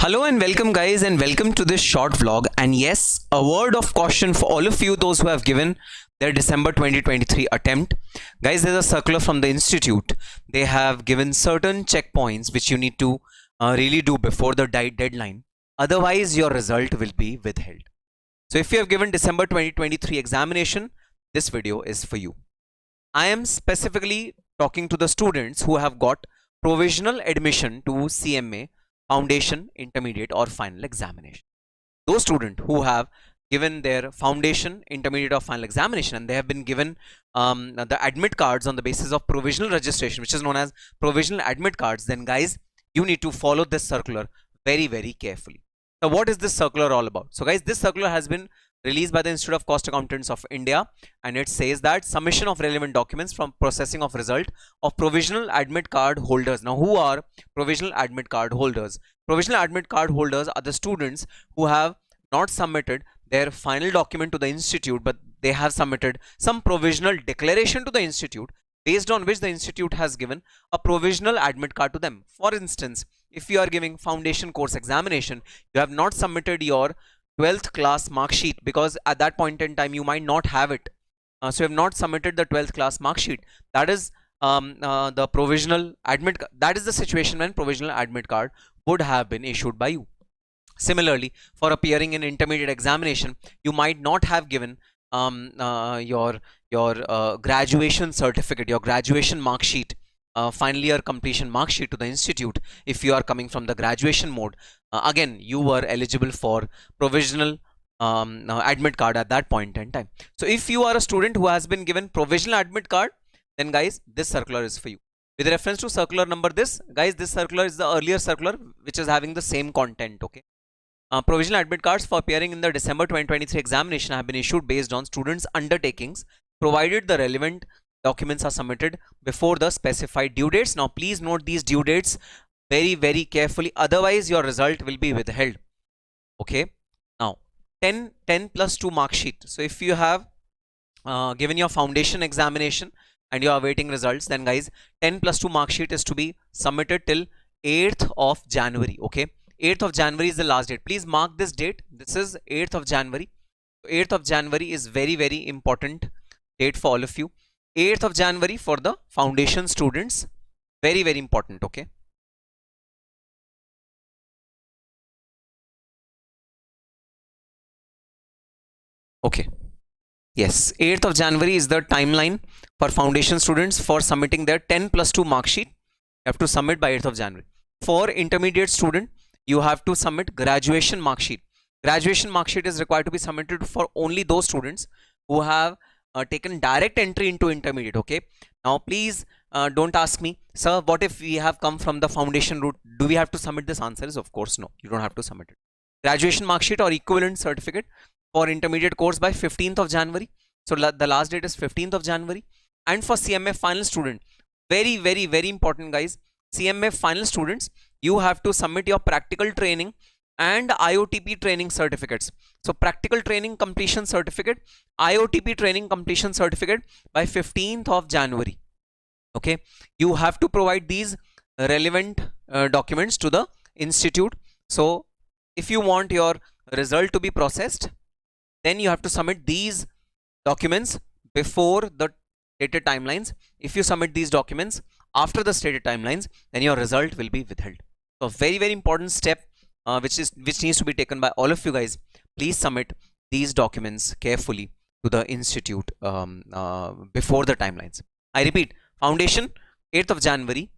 Hello and welcome guys, and welcome to this short vlog. And yes, a word of caution for all of you, those who have given their December 2023 attempt. Guys, there's a circular from the institute. They have given certain checkpoints which you need to really do before the deadline. Otherwise, your result will be withheld. So if you have given December 2023 examination, this video is for you. I am specifically talking to the students who have got provisional admission to CMA Foundation, Intermediate or Final examination. Those students who have given their Foundation, Intermediate or Final examination and they have been given the admit cards on the basis of provisional registration, which is known as provisional admit cards, then guys, you need to follow this circular very, very carefully. So what is this circular all about? So guys, this circular has been released by the Institute of Cost Accountants of India, and it says that submission of relevant documents from processing of result of provisional admit card holders. Now, who are provisional admit card holders? Provisional admit card holders are the students who have not submitted their final document to the institute, but they have submitted some provisional declaration to the institute, based on which the institute has given a provisional admit card to them. For instance, if you are giving foundation course examination, you have not submitted your 12th class mark sheet, because at that point in time you might not have it. So you have not submitted the 12th class mark sheet. That is the provisional admit. That is the situation when provisional admit card would have been issued by you. Similarly, for appearing in intermediate examination, you might not have given your graduation certificate, your graduation mark sheet, final year completion mark sheet to the institute. If you are coming from the graduation mode, again you were eligible for provisional admit card at that point in time. So if you are a student who has been given provisional admit card, then guys, this circular is for you. With reference to circular number, this circular is the earlier circular which is having the same content. Okay, provisional admit cards for appearing in the December 2023 examination have been issued based on students' undertakings, provided the relevant documents are submitted before the specified due dates. Now please note these due dates very, very carefully, otherwise your result will be withheld. Okay, now 10 plus 2 mark sheet. So if you have given your foundation examination and you are awaiting results, then guys, 10 plus 2 mark sheet is to be submitted till 8th of January. Okay, 8th of January is the last date. Please mark this date. This is 8th of January. 8th of January is very, very important date for all of you. 8th of January for the foundation students, very, very important. Okay, okay, yes, 8th of January is the timeline for foundation students for submitting their 10 plus 2 mark sheet. You have to submit by 8th of January. For intermediate student, you have to submit graduation mark sheet. Graduation mark sheet is required to be submitted for only those students who have taken direct entry into intermediate. Okay, now please don't ask me, sir, what if we have come from the foundation route, do we have to submit this? Answer is of course no, you don't have to submit it. Graduation mark sheet or equivalent certificate for intermediate course by 15th of January. So the last date is 15th of January. And for CMA final student, very, very, very important guys, CMA final students, you have to submit your practical training and IOTP training certificates. So practical training completion certificate, IOTP training completion certificate by 15th of January. Okay, you have to provide these relevant documents to the institute. So if you want your result to be processed, then you have to submit these documents before the stated timelines. If you submit these documents after the stated timelines, then your result will be withheld. So very, very important step which needs to be taken by all of you guys. Please submit these documents carefully to the institute before the timelines. I repeat, foundation 8th of January,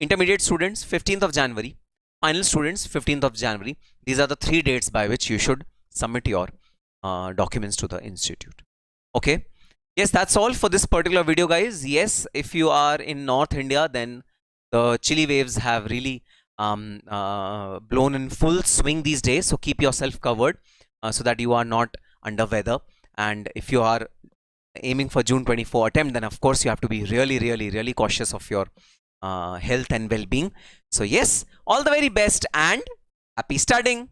intermediate students 15th of January, final students 15th of January. These are the 3 dates by which you should submit your documents to the institute. Okay, yes, that's all for this particular video guys. Yes, if you are in North India, then the chilly waves have really blown in full swing these days, so keep yourself covered so that you are not under weather. And if you are aiming for June 24 attempt, then of course you have to be really, really, really cautious of your health and well-being. So yes, all the very best and happy studying.